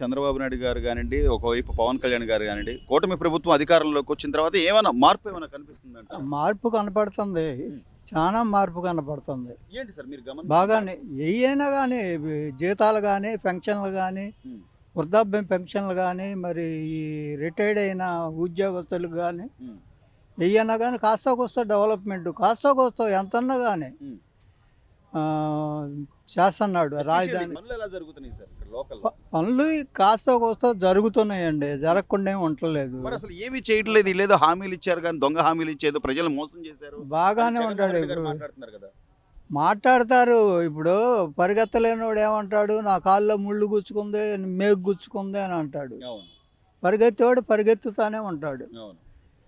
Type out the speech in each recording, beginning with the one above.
చంద్రబాబు నాయుడు గారు గానియండి, ఒకవైపు పవన్ కళ్యాణ్ గారు గానియండి, కూటమి ప్రభుత్వం అధికారంలోకి వచ్చిన తర్వాత ఏమైనా మార్పు ఏమైనా కనిపిస్తుందంట? మార్పు కనపడుతుంది. చాలా మార్పు కనపడుతుంది. ఏంటి సార్ మీరు బాగానే ఏయైనా కానీ జీతాలు కానీ పెన్షన్లు కానీ హ్మ్. వృద్ధాప్యం పెన్షన్లు కానీ మరి ఈ రిటైర్డ్ అయిన ఉద్యోగస్తులకు కానీ హ్మ్. ఏయైనా కానీ కాస్త కోస్త డెవలప్మెంట్ కాస్త కోస్త ఎంతన్నా కానీ హ్మ్. చేస్తున్నాడు రాజధాని పనులు ఎలా జరుగుతున్నాయి సార్ ఇక్కడ లోకల్? పనులు కాస్త కోస్త జరుగుతున్నాయండి, జరగకుండా ఏమి ఉండలేదు. మరి అసలు ఏమీ చేయట్లేదు, లేదో హామీలు ఇచ్చారు కానీ దొంగ హామీలు ఇచ్చేదో ప్రజలు మోసం చేశారు బాగానే అని ఉంటాడు జగన్మోహన్ రెడ్డి గారు ఇప్పుడు. మాట్లాడుతున్నారు కదా. మాట్లాడతారు. ఇప్పుడు పరిగెత్తలేనోడు ఏమంటాడు, నా కాళ్ళలో ముళ్ళు గుచ్చుకుంది, మేకు గుచ్చుకుంది అని అంటాడు. అవును, పరిగెత్తేవాడు పరిగెత్తుతానే ఉంటాడు. అవును.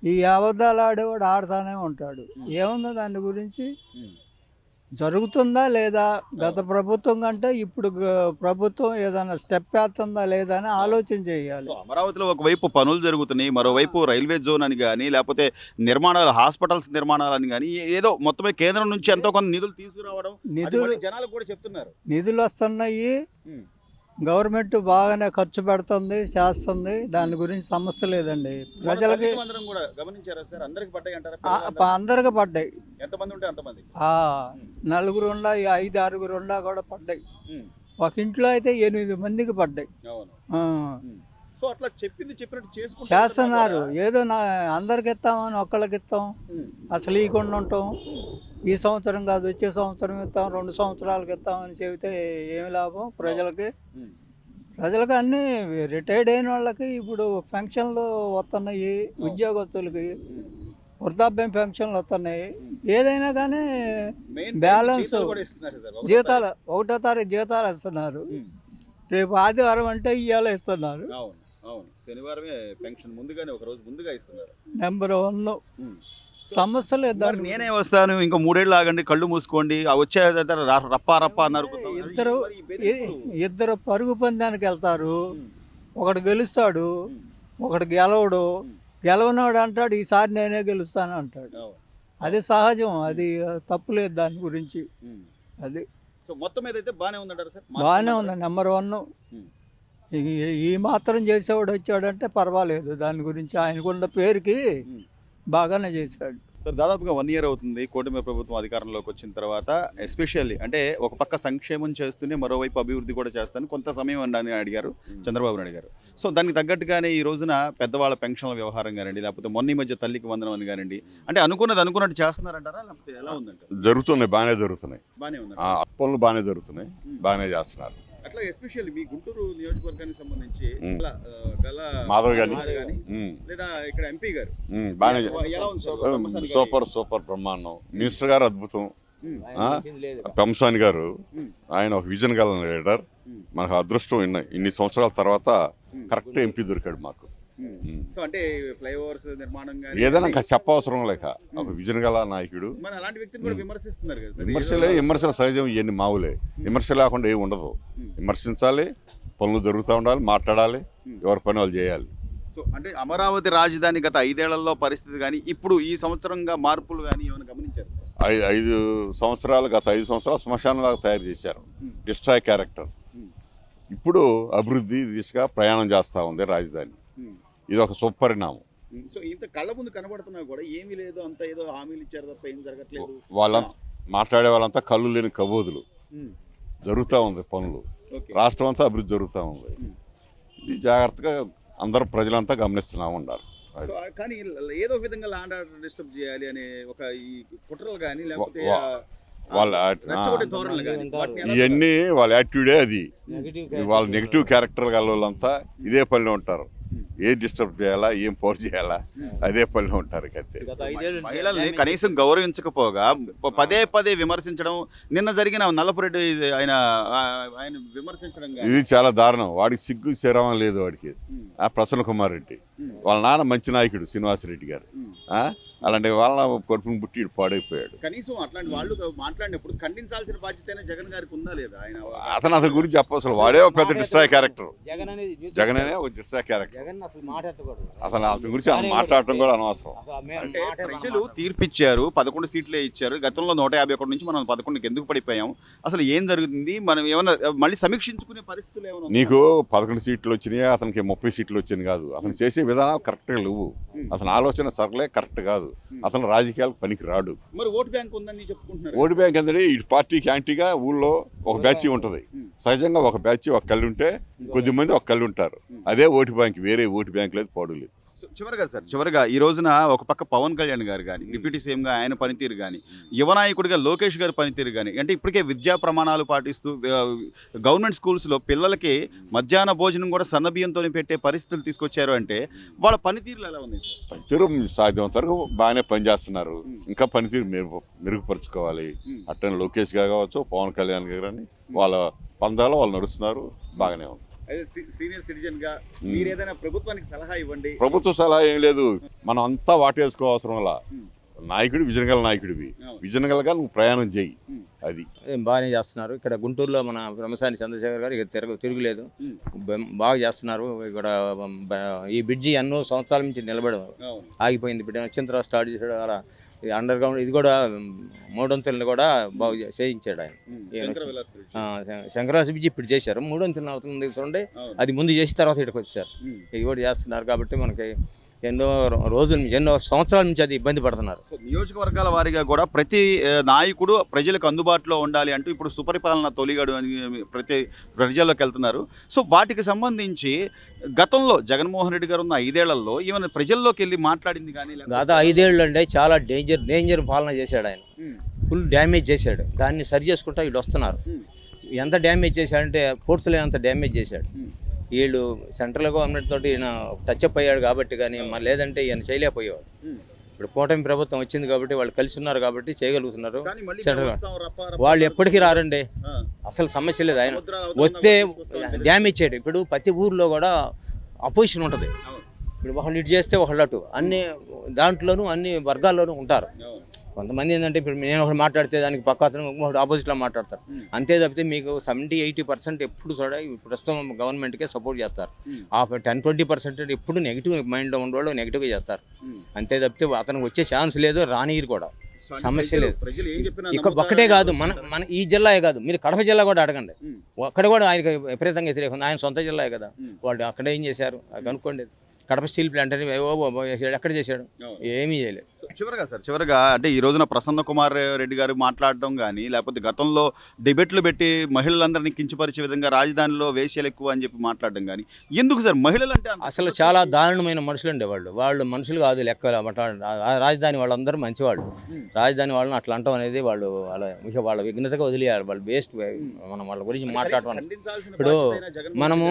ఈ అబద్ధాలు ఆడేవాడు ఆడుతానే ఉంటాడు. ఏముంది దాని గురించి? ఉమ్. జరుగుతుందా లేదా, గత ప్రభుత్వం కంటే ఇప్పుడు ప్రభుత్వం ఏదైనా స్టెప్ వేస్తుందా లేదా అని ఆలోచన చేయాలి. సో అమరావతిలో ఒకవైపు పనులు జరుగుతున్నాయి, మరోవైపు రైల్వే జోన్ అని కానీ, లేకపోతే నిర్మాణాలు, హాస్పిటల్స్ నిర్మాణాలని కానీ, ఏదో మొత్తమే కేంద్రం నుంచి ఎంతో కొంత నిధులు తీసుకురావడం, అది నిధులు మళ్ళీ జనాలకు కూడా చెప్తున్నారు. నిధులు వస్తున్నాయి, ఉమ్. గవర్నమెంట్ బాగానే ఖర్చు పెడుతుంది, చేస్తుంది. దాని గురించి సమస్య లేదండి. ప్రజలకి తల్లికి వందనం కూడా గమనించారా సార్? అందరికి పడ్డాయి అంటారా? అందరికి పడ్డాయి. ఎంతమంది ఉంటే అంతమంది. నలుగురు ఉండా, 5-6 ఉండా కూడా పడ్డాయి. ఉమ్. ఒక ఇంట్లో అయితే 8 మందికి పడ్డాయి. అవును. ఆ, సో అట్లా చెప్పింది చెప్పినట్టు చేస్తున్నారు. ఏదో అందరికి ఇస్తామని ఒక్కళ్ళకి ఇస్తాం, ఉమ్. అసలు ఇవ్వకుండా ఉంటాం. ఈ సంవత్సరం కాదు వచ్చే సంవత్సరం ఇస్తాం, 2 సంవత్సరాలకి ఇస్తామని చెబితే ఏమి లాభం ప్రజలకి? ఉమ్. ప్రజలకు అన్నీ రిటైర్డ్ అయిన వాళ్ళకి ఇప్పుడు పెన్షన్లు వస్తున్నాయి, ఉద్యోగస్తులకి వృద్ధాప్యం పెన్షన్లు వస్తున్నాయి. ఏదైనా కానీ బ్యాలెన్స్ జీతాలు 1వ తారీఖు జీతాలు ఇస్తున్నారు. రేపు ఆదివారం అంటే ఇవాళ ఇస్తున్నారు. అవును, అవును. శనివారమే పెన్షన్ ముందుగానే, ఒక రోజు ముందుగా ఇస్తున్నారు. నెంబర్ 1 సమస్య లేదు. నేనే వస్తాను, ఇంకా 3 ఏళ్ళు ఆగండి, కళ్ళు మూసుకోండి, వచ్చే రప్ప రప్ప అన్నారు. ఇద్దరు పరుగు పందానికి వెళ్తారు. ఒకడు గెలుస్తాడు, ఒకడు గెలవడు. గెలవనాడు అంటాడు ఈసారి నేనే గెలుస్తాను అంటాడు. అది సహజం, అది తప్పు లేదు దాని గురించి. అది సో మొత్తం ఏదైతే బాగానే ఉందంటారు సార్? బాగానే ఉంది. నెంబర్ 1 ఈ మాత్రం చేసేవాడు వచ్చాడంటే పర్వాలేదు. దాని గురించి ఆయనకున్న పేరుకి బాగానే చేశాడు సార్. దాదాపుగా 1 ఇయర్ అవుతుంది కూటమి ప్రభుత్వం అధికారంలోకి వచ్చిన తర్వాత. ఎస్పెషల్లీ అంటే ఒక పక్క సంక్షేమం చేస్తూనే మరోవైపు అభివృద్ధి కూడా చేస్తాను, కొంత సమయం అని అడిగారు చంద్రబాబు నాయుడు గారు. సో దానికి తగ్గట్టుగానే ఈ రోజున పెద్దవాళ్ళ పెన్షన్ల వ్యవహారం కానివ్వండి, లేకపోతే మొన్న ఈ మధ్య తల్లికి వందనం అని కానివ్వండి, అంటే అనుకున్నట్టు చేస్తున్నారంటారా, లేకపోతే ఎలా ఉందంటే? జరుగుతున్నాయి, బాగానే జరుగుతున్నాయి. బాగానే ఉంది, పనులు బాగానే జరుగుతున్నాయి, బాగానే చేస్తున్నారు. అట్లా ఎస్పెషల్లీ మీ గుంటూరు నియోజకవర్గానికి సంబంధించి మాధవ్ గారు లేదా ఇక్కడ ఎంపీ గారు బాగానే ఎలా ఉంది సార్? సూపర్ బ్రహ్మాండం. మినిస్టర్ గారు అద్భుతం. పెంసాని గారు ఆయన ఒక విజన్ గల లీడర్. మనకు అదృష్టం ఇన్ని సంవత్సరాల తర్వాత కరెక్ట్ ఎంపీ దొరికాడు మాకు. సో అంటే ఫ్లైఓవర్స్ నిర్మాణం ఏదైనా చెప్పవసరం లేక ఒక విజన్ గల నాయకుడు. మరి అలాంటి వ్యక్తిని కూడా విమర్శిస్తున్నారు కదా? విమర్శల సహజం, ఇవన్నీ మావులే. విమర్శ లేకుండా ఏమి ఉండదు. విమర్శించాలి, పనులు జరుగుతూ ఉండాలి, మాట్లాడాలి, ఎవరి పని వాళ్ళు చేయాలి. సో అంటే అమరావతి రాజధాని గత 5 ఏళ్లలో పరిస్థితి కానీ, ఇప్పుడు ఈ సంవత్సరంగా మార్పులు కానీ ఏమైనా గమనించారు? 5 సంవత్సరాలు, గత 5 సంవత్సరాలు శ్మశానంలాగా తయారు చేశారు. Destroy character. ఇప్పుడు అభివృద్ధి దిశగా ప్రయాణం చేస్తూ ఉంది రాజధాని. ఇది ఒక సుపరిణామం. సో ఇంత కళ్ళ ముందు కనబడుతున్నా కూడా ఏమీ లేదు, అంత ఏదో హామీలు ఇచ్చారు తప్ప ఏం జరగట్లేదు. వాళ్ళంతా మాట్లాడే వాళ్ళంతా కళ్ళు లేని కబోదులు. జరుగుతూ ఉంది పనులు, రాష్ట్రం అంతా అభివృద్ధి జరుగుతూ ఉంది. ఇది జాగ్రత్తగా అందరూ ప్రజలంతా గమనిస్తూ ఉన్నారు. కానీ ఏదో విధంగా ల్యాండ్ ఆర్డర్ డిస్టర్బ్ చేయాలి అనే ఒక ఈ కుట్రలు కానీ, లేకపోతే ఇవన్నీ వాళ్ళ యాటిట్యూడే. అది వాళ్ళ నెగిటివ్ క్యారెక్టర్ గల వాళ్ళంతా ఇదే పనిలో ఉంటారు. ఏం డిస్టర్బ్ చేయాలా, ఏం పోర్ చేయాలా, అదే పనిలో ఉంటారు. మహిళల్ని కనీసం గౌరవించకపోగా పదే విమర్శించడం, నిన్న జరిగిన నల్లపురెడ్డి ఆయన విమర్శించడం, ఇది చాలా దారుణం. వాడికి సిగ్గు శరవం లేదు వాడికి. ప్రసన్న కుమార్ రెడ్డి వాళ్ళ నాన్న మంచి నాయకుడు శ్రీనివాసరెడ్డి గారు. అలాంటి వాళ్ళ కొడుకుని పుట్టి ఈడు పాడైపోయాడు. కనీసం అట్లాంటి వాళ్ళు మాట్లాడినప్పుడు ఖండించాల్సిన బాధ్యత జగన్ గారికి ఉందా లేదా? ఆయన అతని గురించి చెప్పసలు వాడే ఒక పెద్ద డిస్ట్రాయ్ క్యారెక్టర్. జగన్ అనే ఒక డిస్ట్రాయ్ క్యారెక్టర్. అసలు అతని గురించి మాట్లాడటం కూడా అనవసరం. అంటే ప్రజలు తీర్పిచ్చారు, 11 సీట్లే ఇచ్చారు. గతంలో 151 నుంచి మనం 11కి ఎందుకు పడిపోయాం, అసలు ఏం జరుగుతుంది, మనం ఏమన్నా మళ్ళీ సమీక్షించుకునే పరిస్థితులు ఏమైనా? నీకు 11 సీట్లు వచ్చినాయి, అతనికి 30 సీట్లు వచ్చింది కాదు. అతను చేసే విధానాలు కరెక్ట్గా లేవు. అతని ఆలోచన సరళే కరెక్ట్ కాదు. అతను రాజకీయాలకు పనికి రాడు. మరి ఓటు బ్యాంక్ ఉందని చెప్పుకుంటున్నారు. ఓటు బ్యాంక్ అంటే ఈ పార్టీకి యాంటీగా ఊళ్ళో ఒక బ్యాచ్ ఉంటుంది. సహజంగా ఒక బ్యాచ్ ఒక కళ్ళు ఉంటే కొద్దిమంది ఒక కళ్ళు ఉంటారు. అదే ఓటు బ్యాంక్. వేరే ఓటు బ్యాంక్ లేదు, పాడు లేదు. చివరిగా ఈ రోజున ఒక పక్క పవన్ కళ్యాణ్ గారు కానీ, డిప్యూటీ సీఎంగా ఆయన పనితీరు కానీ, యువనాయకుడిగా లోకేష్ గారి పనితీరు కానీ, అంటే ఇప్పటికే విద్యా ప్రమాణాలు పాటిస్తూ గవర్నమెంట్ స్కూల్స్లో పిల్లలకి మధ్యాహ్న భోజనం కూడా సన్నబియ్యంతో పెట్టే పరిస్థితులు తీసుకొచ్చారు. అంటే వాళ్ళ పనితీరులు ఎలా ఉన్నాయి? పనితీరు సాధ్యమంత వరకు బాగానే పనిచేస్తున్నారు. ఇంకా పనితీరు మెరుగుపరుచుకోవాలి. అట్లనే లోకేష్ గారు కావచ్చు, పవన్ కళ్యాణ్ గారు అని వాళ్ళ పందాలో వాళ్ళు నడుస్తున్నారు, బాగానే ఉంది. సీనియర్ సిటిజన్ గా మీరు ఏదైనా ప్రభుత్వానికి సలహా ఇవ్వండి. ప్రభుత్వ సలహా ఏం లేదు, మనం అంతా వాటేసుకోవసరం వల్ల. నాయకుడు విజనగల నాయకుడివి, విజనగలగా నువ్వు ప్రయాణం చేయి. అది బాగానే చేస్తున్నారు. ఇక్కడ గుంటూరులో మన బ్రహ్మసాని చంద్రశేఖర్ గారు ఇక్కడ తిరుగులేదు, బాగా చేస్తున్నారు. ఇక్కడ ఈ బ్రిడ్జి ఎన్నో సంవత్సరాల నుంచి నిలబడి ఆగిపోయింది. ఇప్పుడు వచ్చిన తర్వాత స్టార్ట్ చేసాడు. అలా అండర్ గ్రౌండ్ ఇది కూడా 3 వంతులను కూడా బాగు చేయించాడు ఆయన. శంకరాస్ బ్రిడ్జి ఇప్పుడు చేశారు. 3 వంతులను అవుతుంది చూడండి, అది ముందు చేసిన తర్వాత ఇక్కడికి వచ్చారు. ఇది కూడా చేస్తున్నారు. కాబట్టి మనకి ఎన్నో సంవత్సరాల నుంచి అది ఇబ్బంది పడుతున్నారు. నియోజకవర్గాల వారీగా కూడా ప్రతి నాయకుడు ప్రజలకు అందుబాటులో ఉండాలి అంటూ ఇప్పుడు సుపరిపాలన తొలిగాడు అని ప్రతి ప్రజల్లోకి వెళ్తున్నారు. సో వాటికి సంబంధించి గతంలో జగన్మోహన్ రెడ్డి గారు ఉన్న 5 ఏళ్లలో ఏమైనా ప్రజల్లోకి వెళ్ళి మాట్లాడింది కానీ? గత 5 ఏళ్ళు అంటే చాలా డేంజర్ పాలన చేశాడు ఆయన. ఫుల్ డ్యామేజ్ చేశాడు. దాన్ని సరి చేసుకుంటా వీళ్ళు వస్తున్నారు. ఎంత డ్యామేజ్ చేశాడంటే పూర్తిలో అంత డ్యామేజ్ చేశాడు. వీళ్ళు సెంట్రల్ గవర్నమెంట్ తోటి ఈయన టచ్అప్ అయ్యాడు కాబట్టి, కానీ లేదంటే ఈయన చేయలేకపోయేవాడు. ఇప్పుడు కూటమి ప్రభుత్వం వచ్చింది కాబట్టి వాళ్ళు కలిసి ఉన్నారు కాబట్టి చేయగలుగుతున్నారు. సెంట్రల్ వాళ్ళు ఎప్పటికీ రారండి, అసలు సమస్య లేదు. ఆయన వస్తే డ్యామేజ్ చేయడం. ఇప్పుడు ప్రతి ఊర్లో కూడా అపోజిషన్ ఉంటుంది. ఇప్పుడు ఒకళ్ళు ఇటు చేస్తే ఒకళ్ళు అటు, అన్ని దాంట్లోనూ అన్ని వర్గాల్లోనూ ఉంటారు. కొంతమంది ఏంటంటే ఇప్పుడు నేను ఒకటి మాట్లాడితే దానికి పక్క అతను ఒకటి ఆపోజిట్లో మాట్లాడతారు. అంతే తప్పితే మీకు 70-80% ఎప్పుడు కూడా ప్రస్తుతం గవర్నమెంట్కే సపోర్ట్ చేస్తారు. ఆ 10-20% ఎప్పుడు నెగిటివ్ మైండ్లో ఉండేవాళ్ళు నెగిటివ్గా చేస్తారు. అంతే తప్పితే అతనికి వచ్చే ఛాన్స్ లేదు, రానియరు కూడా, సమస్య లేదు. ఇక్కడ ఒక్కటే కాదు, మన ఈ జిల్లాయే కాదు, మీరు కడప జిల్లా కూడా అడగండి, అక్కడ కూడా ఆయనకి విపరీతంగా వ్యతిరేకం. ఆయన సొంత జిల్లాయే కదా, వాళ్ళు అక్కడ ఏం చేశారు కనుక్కోండి. కడప స్టీల్ ప్లాంట్ అని ఎక్కడ చేశాడు? ఏమీ చేయలేదు. చివరగా అంటే ఈ రోజున ప్రసన్న కుమార్ రెడ్డి గారు మాట్లాడడం కానీ, లేకపోతే గతంలో డిబేట్లు పెట్టి మహిళలందరినీ కించపరిచే విధంగా రాజధానిలో వేశ్యలు ఎక్కువ అని చెప్పి మాట్లాడడం కానీ, ఎందుకు సార్ మహిళలు అంటే? అసలు చాలా దారుణమైన మనుషులు అండి వాళ్ళు మనుషులు కాదు లెక్క. రాజధాని వాళ్ళందరూ మంచివాళ్ళు. రాజధాని వాళ్ళని అట్లా అంటాం అనేది వాళ్ళ విఘ్నతగా వదిలేయాలి. వాళ్ళు వేస్ట్. మనం వాళ్ళ గురించి మాట్లాడటం. ఇప్పుడు మనము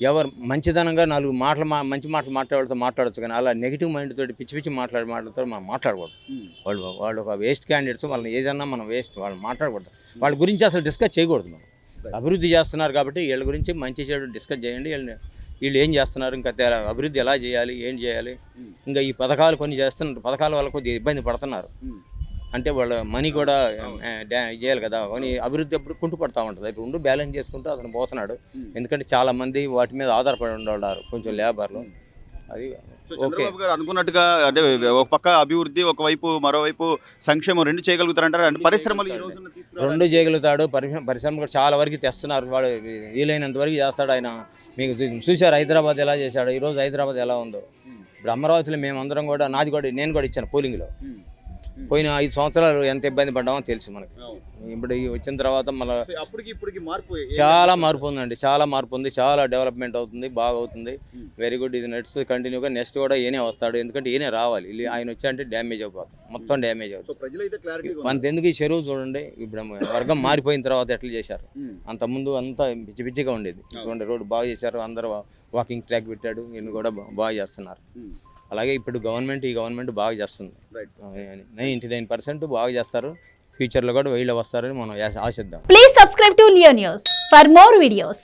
ఎవరు మంచిదనంగా 4 మాటలు మంచి మాటలు మాట్లాడవచ్చు, కానీ అలా నెగిటివ్ మైండ్ తోటి పిచ్చి మాటలతో మనం మాట్లాడకూడదు. వాళ్ళు ఒక వేస్ట్ క్యాండిడేట్స్. వాళ్ళని ఏదన్నా మనం వేస్ట్, వాళ్ళు మాట్లాడకూడదు. వాళ్ళ గురించి అసలు డిస్కస్ చేయకూడదు. మనం అభివృద్ధి చేస్తున్నారు కాబట్టి వీళ్ళ గురించి మంచి చెడు డిస్కస్ చేయండి. వీళ్ళు ఏం చేస్తున్నారు, ఇంకా అభివృద్ధి ఎలా చేయాలి, ఏం చేయాలి, ఇంకా ఈ పథకాలు కొన్ని చేస్తున్నారు. పథకాల వల్ల కొద్దిగా ఇబ్బంది పడుతున్నారు. అంటే వాళ్ళ మనీ కూడా చేయాలి కదా, అని అభివృద్ధి ఎప్పుడు కుంటుపడతా ఉంటుంది. అది 2 బ్యాలెన్స్ చేసుకుంటూ అతను పోతున్నాడు. ఎందుకంటే చాలామంది వాటి మీద ఆధారపడి ఉండేవాళ్ళు కొంచెం లేబర్లు. అది చంద్రబాబు గారు అనుకున్నట్టుగా అంటే ఒక పక్క అభివృద్ధి, ఒకవైపు మరోవైపు సంక్షేమం 2 చేయగలుగుతారంటారు. అంటే పరిశ్రమలు 2 చేయగలుగుతాడు. పరిశ్రమలు కూడా చాలా వరకు తెస్తున్నారు. వాడు వీలైనంత వరకు చేస్తాడు. ఆయన మీకు చూశారు హైదరాబాద్ ఎలా చేశాడు, ఈరోజు హైదరాబాద్ ఎలా ఉందో. ఇప్పుడు అమరావతిలో మేమందరం కూడా, నేను కూడా ఇచ్చాను పోలింగ్లో. పోయిన 5 సంవత్సరాలు ఎంత ఇబ్బంది పడ్డామో తెలుసు మనకి. ఇప్పుడు వచ్చిన తర్వాత మళ్ళీ చాలా మార్పు ఉందండి, చాలా మార్పు ఉంది. చాలా డెవలప్మెంట్ అవుతుంది, బాగా అవుతుంది. Very good. ఇది నడుస్తుంది కంటిన్యూగా. నెక్స్ట్ కూడా ఈయనే వస్తాడు, ఎందుకంటే ఈయనే రావాలి. ఆయన వచ్చా అంటే డ్యామేజ్ అయిపోతుంది, మొత్తం డ్యామేజ్ అవుతుంది. అంతెందుకు ఈ చెరువు చూడండి, ఇప్పుడు వర్గం మారిపోయిన తర్వాత ఎట్లా చేశారు. అంతకుముందు అంతా పిచ్చిగా ఉండేది. చూడండి రోడ్డు బాగా చేశారు, అందరూ వాకింగ్ ట్రాక్ పెట్టాడు, ఈయన కూడా బాగా చేస్తున్నారు. అలాగే ఇప్పుడు ఈ గవర్నమెంట్ బాగా చేస్తుంది. 99% బాగా చేస్తారు. ఫ్యూచర్లో కూడా వీళ్ళు వస్తారని మనం ఆశిద్దాం. Please subscribe to Leo news for more videos.